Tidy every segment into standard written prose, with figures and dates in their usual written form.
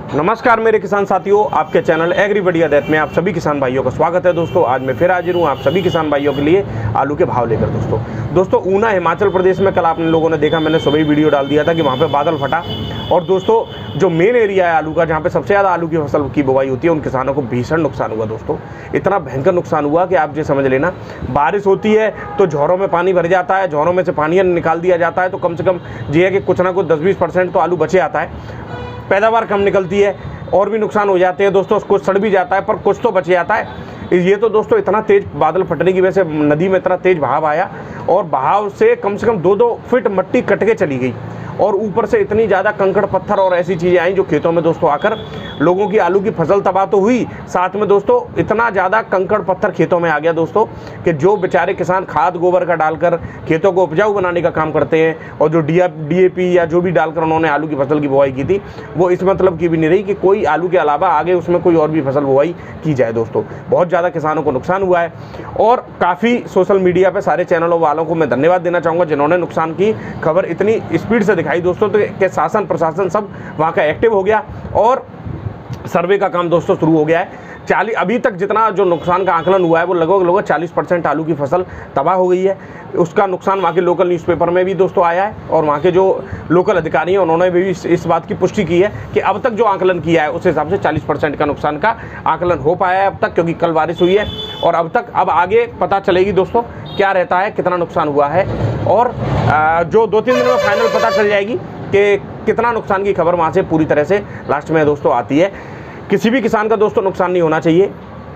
नमस्कार मेरे किसान साथियों, आपके चैनल एग्रीबडिया दैट में आप सभी किसान भाइयों का स्वागत है। दोस्तों आज मैं फिर हाजिर हूँ आप सभी किसान भाइयों के लिए आलू के भाव लेकर। दोस्तों ऊना हिमाचल प्रदेश में कल आप लोगों ने देखा, मैंने सुबह वीडियो डाल दिया था कि वहाँ पे बादल फटा और दोस्तों जो मेन एरिया है आलू का, जहाँ पे सबसे ज़्यादा आलू की फसल की बुवाई होती है, उन किसानों को भीषण नुकसान हुआ। दोस्तों इतना भयंकर नुकसान हुआ कि आप ये समझ लेना, बारिश होती है तो झोरों में पानी भर जाता है, झोरों में से पानी निकाल दिया जाता है, तो कम से कम ये है कि कुछ ना कुछ 10-20% तो आलू बचे आता है। पैदावार कम निकलती है और भी नुकसान हो जाते हैं दोस्तों, कुछ सड़ भी जाता है पर कुछ तो बच जाता है। ये तो दोस्तों इतना तेज बादल फटने की वजह से नदी में इतना तेज बहाव आया और बहाव से कम 2-2 फीट मिट्टी कट के चली गई और ऊपर से इतनी ज़्यादा कंकड़ पत्थर और ऐसी चीज़ें आई जो खेतों में दोस्तों आकर लोगों की आलू की फसल तबाह तो हुई, साथ में दोस्तों इतना ज़्यादा कंकड़ पत्थर खेतों में आ गया दोस्तों कि जो बेचारे किसान खाद गोबर का डालकर खेतों को उपजाऊ बनाने का काम करते हैं और जो DAP या जो भी डालकर उन्होंने आलू की फसल की बुआई की थी, वो इस मतलब की भी नहीं रही कि कोई आलू के अलावा आगे उसमें कोई और भी फसल बुआई की जाए। दोस्तों बहुत ज़्यादा किसानों को नुकसान हुआ है और काफ़ी सोशल मीडिया पर सारे चैनलों वालों को मैं धन्यवाद देना चाहूँगा जिन्होंने नुकसान की खबर इतनी स्पीड से दिखाई दोस्तों, तो कि शासन प्रशासन सब वहाँ का एक्टिव हो गया और सर्वे का काम दोस्तों शुरू हो गया है। अभी तक जितना जो नुकसान का आकलन हुआ है वो लगभग 40% आलू की फसल तबाह हो गई है। उसका नुकसान वहाँ के लोकल न्यूज़पेपर में भी दोस्तों आया है और वहाँ के जो लोकल अधिकारी हैं उन्होंने भी इस बात की पुष्टि की है कि अब तक जो आकलन किया है उस हिसाब से 40% का नुकसान का आकलन हो पाया है अब तक, क्योंकि कल बारिश हुई है और अब आगे पता चलेगी दोस्तों क्या रहता है, कितना नुकसान हुआ है और जो 2-3 दिन में फाइनल पता चल जाएगी कि कितना नुकसान की खबर वहाँ से पूरी तरह से लास्ट में दोस्तों आती है। किसी भी किसान का दोस्तों नुकसान नहीं होना चाहिए,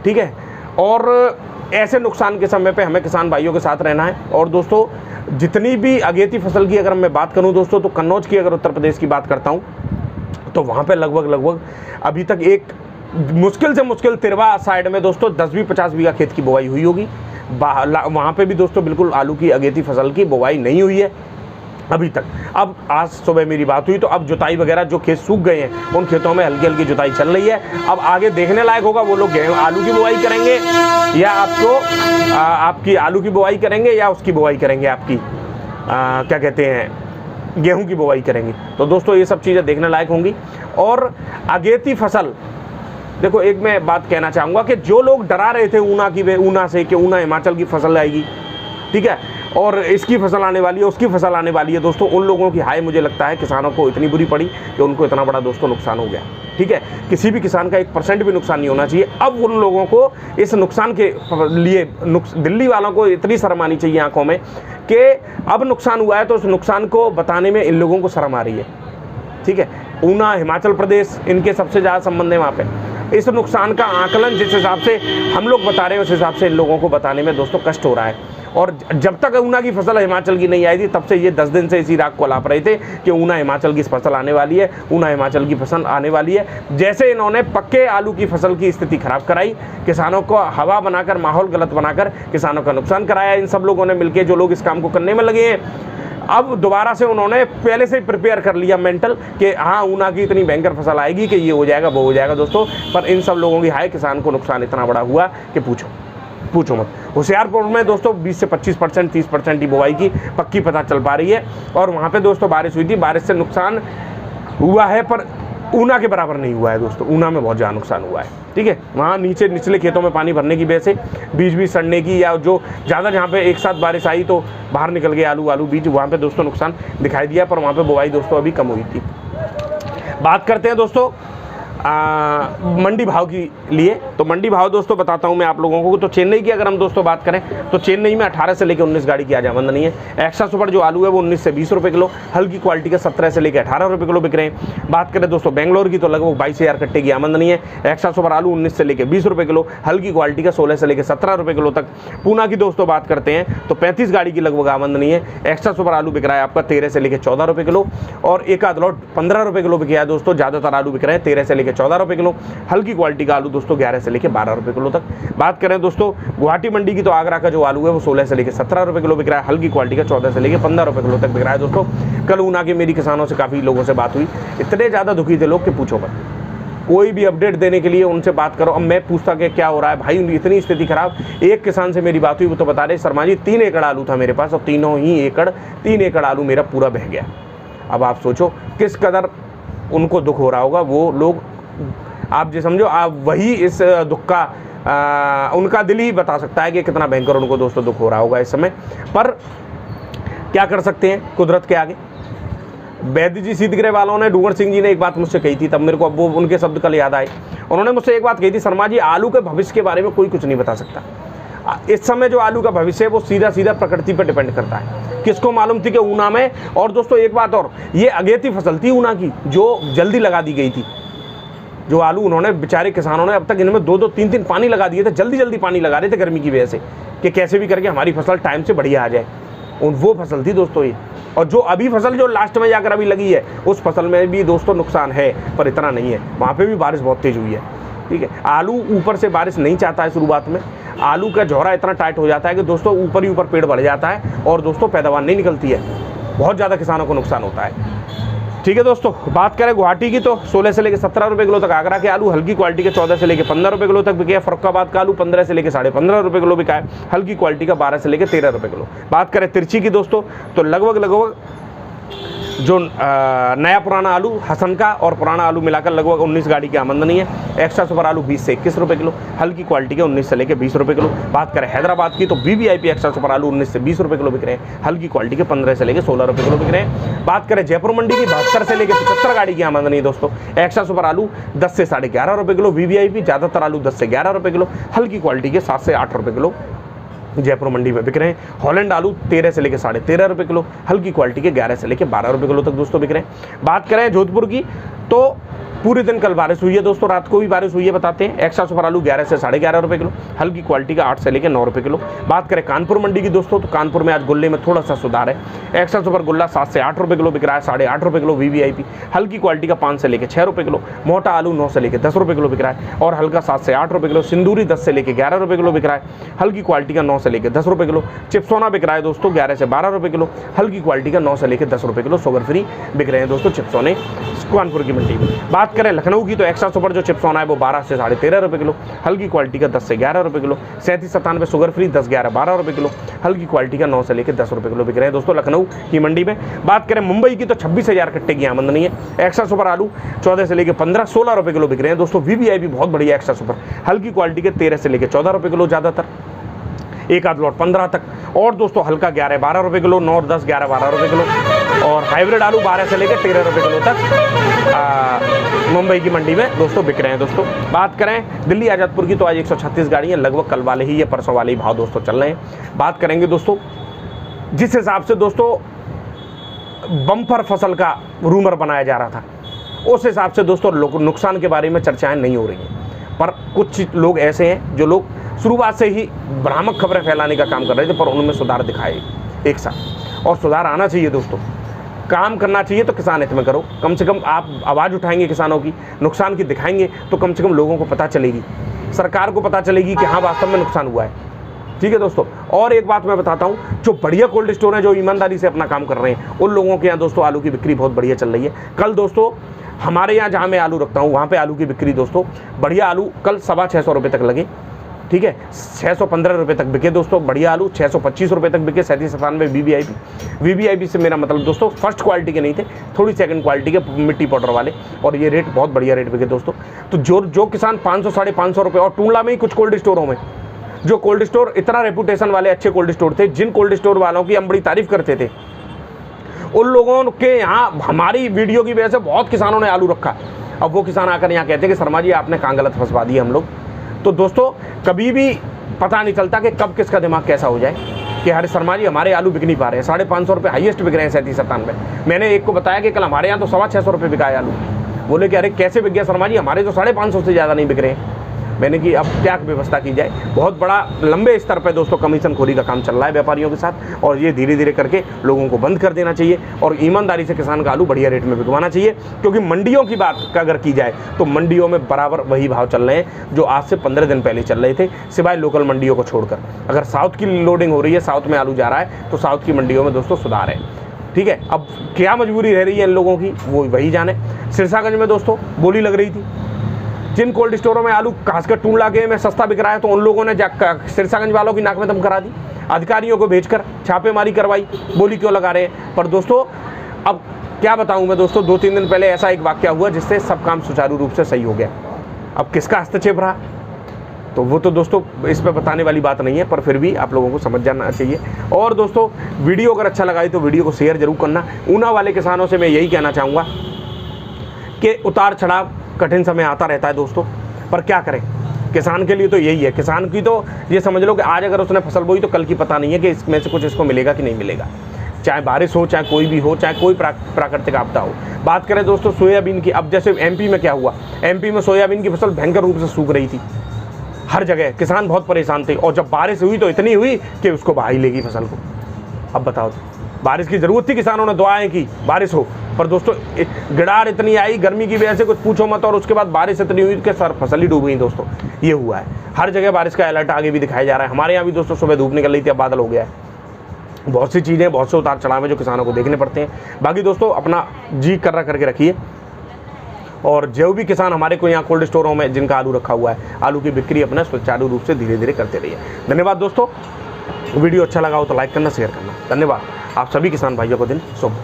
ठीक है, और ऐसे नुकसान के समय पे हमें किसान भाइयों के साथ रहना है। और दोस्तों जितनी भी अगेती फसल की अगर मैं बात करूं दोस्तों, तो कन्नौज की अगर उत्तर प्रदेश की बात करता हूं तो वहाँ पे लगभग अभी तक एक मुश्किल से मुश्किल तिरवा साइड में दोस्तों 10-50 बीघा खेत की बुवाई हुई होगी। वहाँ पे भी दोस्तों बिल्कुल आलू की अगेती फसल की बुवाई नहीं हुई है अभी तक। अब आज सुबह मेरी बात हुई तो अब जुताई वगैरह जो खेत सूख गए हैं उन खेतों में हल्की हल्की जुताई चल रही है। अब आगे देखने लायक होगा वो लोग आलू की बुवाई करेंगे या आपकी आलू की बुवाई करेंगे या उसकी बुवाई करेंगे, आपकी क्या कहते हैं, गेहूं की बुवाई करेंगे। तो दोस्तों ये सब चीज़ें देखने लायक होंगी। और अगेती फसल देखो, एक मैं बात कहना चाहूँगा कि जो लोग डरा रहे थे ऊना से कि ऊना हिमाचल की फसल आएगी, ठीक है, और इसकी फसल आने वाली है, उसकी फसल आने वाली है, दोस्तों उन लोगों की हाय मुझे लगता है किसानों को इतनी बुरी पड़ी कि उनको इतना बड़ा दोस्तों नुकसान हो गया, ठीक है। किसी भी किसान का 1% भी नुकसान नहीं होना चाहिए। अब उन लोगों को इस नुकसान के लिए दिल्ली वालों को इतनी शर्म आनी चाहिए आंखों में कि अब नुकसान हुआ है तो उस नुकसान को बताने में इन लोगों को शर्म आ रही है, ठीक है। ऊना हिमाचल प्रदेश इनके सबसे ज़्यादा संबंध है वहाँ पे। इस नुकसान का आकलन जिस हिसाब से हम लोग बता रहे हैं उस हिसाब से इन लोगों को बताने में दोस्तों कष्ट हो रहा है। और जब तक ऊना की फसल हिमाचल की नहीं आई थी तब से ये 10 दिन से इसी राग को लाप रहे थे कि ऊना हिमाचल की फसल आने वाली है, ऊना हिमाचल की फसल आने वाली है। जैसे इन्होंने पक्के आलू की फसल की स्थिति खराब कराई, किसानों को हवा बनाकर, माहौल गलत बनाकर किसानों का नुकसान कराया इन सब लोगों ने मिलकर, जो लोग इस काम को करने में लगे हैं। अब दोबारा से उन्होंने पहले से ही प्रिपेयर कर लिया मेंटल कि हाँ ऊना की इतनी भयंकर फसल आएगी कि ये हो जाएगा वो हो जाएगा दोस्तों। पर इन सब लोगों की हाय किसान को नुकसान इतना बड़ा हुआ कि पूछो मत। होशियारपुर में दोस्तों 20 से 25%, 30% की बुवाई की पक्की पता चल पा रही है और वहाँ पे दोस्तों बारिश हुई थी, बारिश से नुकसान हुआ है पर ऊना के बराबर नहीं हुआ है दोस्तों। ऊना में बहुत ज़्यादा नुकसान हुआ है, ठीक है। वहाँ निचले खेतों में पानी भरने की वजह से बीज सड़ने की, या जो ज़्यादा जहाँ पे एक साथ बारिश आई तो बाहर निकल गए आलू बीज, वहाँ पे दोस्तों नुकसान दिखाई दिया, पर वहाँ पे बुवाई दोस्तों अभी कम हुई थी। बात करते हैं दोस्तों मंडी भाव की लिए। तो मंडी भाव दोस्तों बताता हूं मैं आप लोगों को। तो चेन्नई की अगर हम दोस्तों बात करें तो चेन्नई में 18 से लेकर 19 गाड़ी की आज आमदनी है। एक्स्ट्रा सुपर जो आलू है वो 19 से 20 रुपये किलो, हल्की क्वालिटी का 17 से लेकर 18 रुपये किलो बिक रहे हैं। बात करें दोस्तों बेंगलोर की तो लगभग 22,000 कट्टे की आमदनी है। एक्स्ट्रा सुपर आलू 19 से लेकर 20 रुपये किलो, हल्की क्वालिटी का 16 से लेकर 17 रुपये किलो तक। पूना की दोस्तों बात करते हैं तो 35 गाड़ी की लगभग आमदनी है। एक्स्ट्रा सुपर आलू बिक रहा है आपका 13 से लेकर 14 रुपये किलो और एक आध लॉट 15 रुपये किलो बिक रहा है दोस्तों। ज़्यादातर आलू बिक रहे हैं 13 से लेकर 14 रुपये किलो। हल्की क्वालिटी का आलू दोस्तों 11 से लेकर 12 रुपये किलो तक। बात करें दोस्तों गुवाहाटी मंडी की तो आगरा का जो आलू है वो 16 से लेकर 17 रुपये किलो बिक रहा है। हल्की क्वालिटी का 14 से लेकर 15 रुपये किलो तक बिक रहा है दोस्तों। कल ऊना के मेरी किसानों से काफ़ी लोगों से बात हुई, इतने ज़्यादा दुखी थे लोग कि पूछो मत। कोई भी अपडेट देने के लिए उनसे बात करो। अब मैं पूछता कि क्या हो रहा है भाई, इतनी स्थिति खराब। एक किसान से मेरी बात हुई, वो तो बता रहे शर्मा जी 3 एकड़ आलू था मेरे पास और 3 एकड़ आलू मेरा पूरा बह गया। अब आप सोचो किस कदर उनको दुख हो रहा होगा। वो लोग आप जो समझो, आप वही इस दुख का उनका दिल ही बता सकता है कि कितना भयंकर उनको दोस्तों दुख हो रहा होगा इस समय। पर क्या कर सकते हैं कुदरत के आगे। वैद्य जी सीधगृह वालों ने, डूंगर सिंह जी ने एक बात मुझसे कही थी, तब मेरे को अब वो उनके शब्द कल याद आए। उन्होंने मुझसे एक बात कही थी, शर्मा जी आलू के भविष्य के बारे में कोई कुछ नहीं बता सकता। इस समय जो आलू का भविष्य है वो सीधा सीधा प्रकृति पर डिपेंड करता है। किसको मालूम थी कि ऊना में, और दोस्तों एक बात और, ये अगेती फसल थी ऊना की जो जल्दी लगा दी गई थी। जो आलू उन्होंने, बेचारे किसानों ने अब तक इनमें 2-2 3-3 पानी लगा दिए थे, जल्दी जल्दी पानी लगा रहे थे गर्मी की वजह से कि कैसे भी करके हमारी फसल टाइम से बढ़िया आ जाए। वो फसल थी दोस्तों ये। और जो अभी फसल जो लास्ट में जाकर अभी लगी है, उस फसल में भी दोस्तों नुकसान है, पर इतना नहीं है। वहाँ पे भी बारिश बहुत तेज हुई है, ठीक है। आलू ऊपर से बारिश नहीं चाहता है शुरुआत में। आलू का झोरा इतना टाइट हो जाता है कि दोस्तों ऊपर ही ऊपर पेड़ बढ़ जाता है और दोस्तों पैदावार नहीं निकलती है, बहुत ज़्यादा किसानों को नुकसान होता है, ठीक है दोस्तों। बात करें गुवाहाटी की तो 16 से लेकर 17 रुपये किलो तक आगरा के आलू हल्की क्वालिटी के 14 से लेकर 15 रुपये किलो तक बिके हैं। फरुखाबाद का आलू 15 से लेकर 15.5 रुपये किलो बिका है, हल्की क्वालिटी का 12 से लेकर 13 रुपये किलो। बात करें तिरछी की दोस्तों तो लगभग जो नया पुराना आलू हसन का और पुराना आलू मिलाकर लगभग 19 गाड़ी की आमदनी है। एक्स्ट्रा सुपर आलू 20 से 21 रुपये किलो, हल्की क्वालिटी के 19 से लेकर 20 रुपये किलो। बात करें हैदराबाद की तो वीवीआईपी एक्स्ट्रा सुपर आलू 19 से 20 रुपये किलो बिक रहे हैं, हल्की क्वालिटी के 15 से लेकर 16 रुपये किलो बिक रहे हैं। बात करें जयपुर मंडी की 72 से लेकर 75 गाड़ी की आमदनी है दोस्तों। एक्स्ट्रा सुपर आलू 10 से 11.5 रुपये किलो, वीवीआईपी ज़्यादातर आलू 10 से 11 रुपये किलो, हल्की क्वालिटी के 7 से 8 रुपये किलो जयपुर मंडी में बिक रहे हैं। हॉलैंड आलू 13 से लेकर 13.5 रुपये किलो, हल्की क्वालिटी के 11 से लेकर 12 रुपये किलो तक दोस्तों बिक रहे हैं। बात करें जोधपुर की तो पूरे दिन कल बारिश हुई है दोस्तों, रात को भी बारिश हुई है बताते हैं। एक्स्ट्रा सुपर आलू 11 से 11.5 रुपये किलो, हल्की क्वालिटी का 8 से लेकर 9 रुपये किलो। बात करें कानपुर मंडी की दोस्तों तो कानपुर में आज गुल्ले में थोड़ा सा सुधार है। एक्स्ट्रा सुपर गुल्ला 7 से 8 रुपये किलो बिक रहा है, 8.5 रुपये किलो वीवीआईपी, हल्की क्वालिटी का 5 से लेकर 6 रुपये किलो। मोटा आलू 9 से लेकर 10 रुपये किलो बिक रहा है और हल्का 7 से 8 रुपये किलो। सिंदूरी 10 से लेकर 11 रुपये किलो बिक रहा है, हल्की क्वालिटी का 9 से लेकर 10 रुपये किलो। चिप्सोना बिक रहा है दोस्तों 11 से 12 रुपये किलो, हल्की क्वालिटी का 9 से लेकर 10 रुपये किलो। शुगर फ्री बिक रहे हैं दोस्तों चिप्सोने कानपुर की मंडी में। बात करें लखनऊ की तो एक्स्ट्रा सुपर जो चिप्स होना है वो 12 से 13.5 रुपये किलो, हल्की क्वालिटी का 10 से 11 रुपये किलो। 3797 शुगर फ्री 10, 11, 12 रुपये किलो, हल्की क्वालिटी का 9 से लेकर 10 रुपये किलो बिक रहे हैं दोस्तों लखनऊ की मंडी में। बात करें मुंबई की तो 26,000 कट्टे की आमदनी है। एक्स्ट्रा सुपर आलू 14 से लेकर 15, 16 रुपये किलो बिक रहे हैं दोस्तों। वीवीआईपी बहुत बढ़िया एक्स्ट्रा सुपर, हल्की क्वालिटी के 13 से लेकर 14 रुपये किलो ज़्यादातर, एक आध लॉट 15 तक। और दोस्तों हल्का 11, 12 रुपये किलो, 9, 10, 11, 12 रुपये किलो। और हाइब्रिड आलू 12 से लेकर 13 रुपये किलो तक मुंबई की मंडी में दोस्तों बिक रहे हैं दोस्तों। बात करें दिल्ली आज़ादपुर की तो आज 136 गाड़ियाँ लगभग कल वाले ही या परसों वाले ही भाव दोस्तों चल रहे हैं। बात करेंगे दोस्तों जिस हिसाब से दोस्तों बम्पर फसल का रूमर बनाया जा रहा था, उस हिसाब से दोस्तों नुकसान के बारे में चर्चाएं नहीं हो रही हैं। पर कुछ लोग ऐसे हैं जो लोग शुरुआत से ही भ्रामक खबरें फैलाने का काम कर रहे थे, पर उनमें सुधार दिखाए एक साथ, और सुधार आना चाहिए दोस्तों। काम करना चाहिए तो किसान हित में करो, कम से कम आप आवाज़ उठाएंगे किसानों की, नुकसान की दिखाएंगे तो कम से कम लोगों को पता चलेगी, सरकार को पता चलेगी कि हाँ वास्तव में नुकसान हुआ है, ठीक है दोस्तों। और एक बात मैं बताता हूँ, जो बढ़िया कोल्ड स्टोर हैं, जो ईमानदारी से अपना काम कर रहे हैं, उन लोगों के यहाँ दोस्तों आलू की बिक्री बहुत बढ़िया चल रही है। कल दोस्तों हमारे यहाँ जहाँ मैं आलू रखता हूँ वहाँ पे आलू की बिक्री दोस्तों बढ़िया आलू कल 625 रुपये तक लगे, ठीक है। 615 रुपये तक बिके दोस्तों बढ़िया आलू, 625 रुपये तक बिके। 3797 वीवीआईपी से मेरा मतलब दोस्तों फर्स्ट क्वालिटी के नहीं थे, थोड़ी सेकंड क्वालिटी के मिट्टी पाउडर वाले, और ये रेट बहुत बढ़िया रेट बिके दोस्तों। तो जो किसान 500 साढ़े 500 रुपये, और टूंडला में ही कुछ कोल्ड स्टोरों में, जो कोल्ड स्टोर इतना रेपुटेशन वाले अच्छे कोल्ड स्टोर थे, जिन कोल्ड स्टोर वालों की हम बड़ी तारीफ करते थे, उन लोगों के यहाँ हमारी वीडियो की वजह से बहुत किसानों ने आलू रखा। अब वो किसान आकर यहाँ कहते हैं कि शर्मा जी आपने कहाँ गलत फंसवा दिए हम लोग। तो दोस्तों कभी भी पता नहीं चलता कि कब किसका दिमाग कैसा हो जाए कि अरे शर्मा जी हमारे आलू बिक नहीं पा रहे हैं, 550 रुपये हाईएस्ट बिक रहे हैं। 3797 मैंने एक को बताया कि कल हमारे यहाँ तो 625 रुपये बिका है आलू। बोले कि अरे कैसे बिक गया शर्मा जी, हमारे तो 550 से ज़्यादा नहीं बिक रहे हैं। मैंने कि अब क्या व्यवस्था की जाए। बहुत बड़ा लंबे स्तर पर दोस्तों कमीशन खोरी का काम चल रहा है व्यापारियों के साथ, और ये धीरे धीरे करके लोगों को बंद कर देना चाहिए और ईमानदारी से किसान का आलू बढ़िया रेट में बिकवाना चाहिए। क्योंकि मंडियों की बात अगर की जाए तो मंडियों में बराबर वही भाव चल रहे हैं जो आज से 15 दिन पहले चल रहे थे, सिवाय लोकल मंडियों को छोड़कर। अगर साउथ की लोडिंग हो रही है, साउथ में आलू जा रहा है, तो साउथ की मंडियों में दोस्तों सुधार है, ठीक है। अब क्या मजबूरी रह रही है इन लोगों की वो वही जाने। सिरसागंज में दोस्तों बोली लग रही थी, जिन कोल्ड स्टोरों में आलू खासकर टूंडला के में सस्ता बिक रहा है, तो उन लोगों ने सिरसागंज वालों की नाक में दम करा दी, अधिकारियों को भेजकर छापेमारी करवाई, बोली क्यों लगा रहे हैं। पर दोस्तों अब क्या बताऊं मैं दोस्तों, 2-3 दिन पहले ऐसा एक वाकया हुआ जिससे सब काम सुचारू रूप से सही हो गया। अब किसका हस्तक्षेप रहा तो वो तो दोस्तों इस पर बताने वाली बात नहीं है, पर फिर भी आप लोगों को समझ जाना चाहिए। और दोस्तों वीडियो अगर अच्छा लगा तो वीडियो को शेयर जरूर करना। ऊना वाले किसानों से मैं यही कहना चाहूँगा कि उतार चढ़ाव कठिन समय आता रहता है दोस्तों, पर क्या करें, किसान के लिए तो यही है। किसान की तो ये समझ लो कि आज अगर उसने फसल बोई तो कल की पता नहीं है कि इसमें से कुछ इसको मिलेगा कि नहीं मिलेगा, चाहे बारिश हो, चाहे कोई भी हो, चाहे कोई प्राकृतिक आपदा हो। बात करें दोस्तों सोयाबीन की, अब जैसे एमपी में क्या हुआ, एमपी में सोयाबीन की फसल भयंकर रूप से सूख रही थी, हर जगह किसान बहुत परेशान थे, और जब बारिश हुई तो इतनी हुई कि उसको बहा ही लेगी फसल को। अब बताओ, बारिश की ज़रूरत थी, किसानों ने दुआएं की बारिश हो, पर दोस्तों गिड़ार इतनी आई गर्मी की वजह से कुछ पूछो मत, और उसके बाद बारिश इतनी हुई कि सर फसल ही डूब गई दोस्तों। ये हुआ है, हर जगह बारिश का अलर्ट आगे भी दिखाया जा रहा है। हमारे यहाँ भी दोस्तों सुबह धूप निकल रही थी, अब बादल हो गया है। बहुत सी चीज़ें, बहुत से उतार चढ़ाव हैं जो किसानों को देखने पड़ते हैं। बाकी दोस्तों अपना जी कर्रा करके रखिए, और जो भी किसान हमारे को यहाँ कोल्ड स्टोरों में जिनका आलू रखा हुआ है, आलू की बिक्री अपना सुचारू रूप से धीरे धीरे करते रहिए। धन्यवाद दोस्तों, वीडियो अच्छा लगा हो तो लाइक करना, शेयर करना। धन्यवाद। आप सभी किसान भाइयों को दिन शुभ।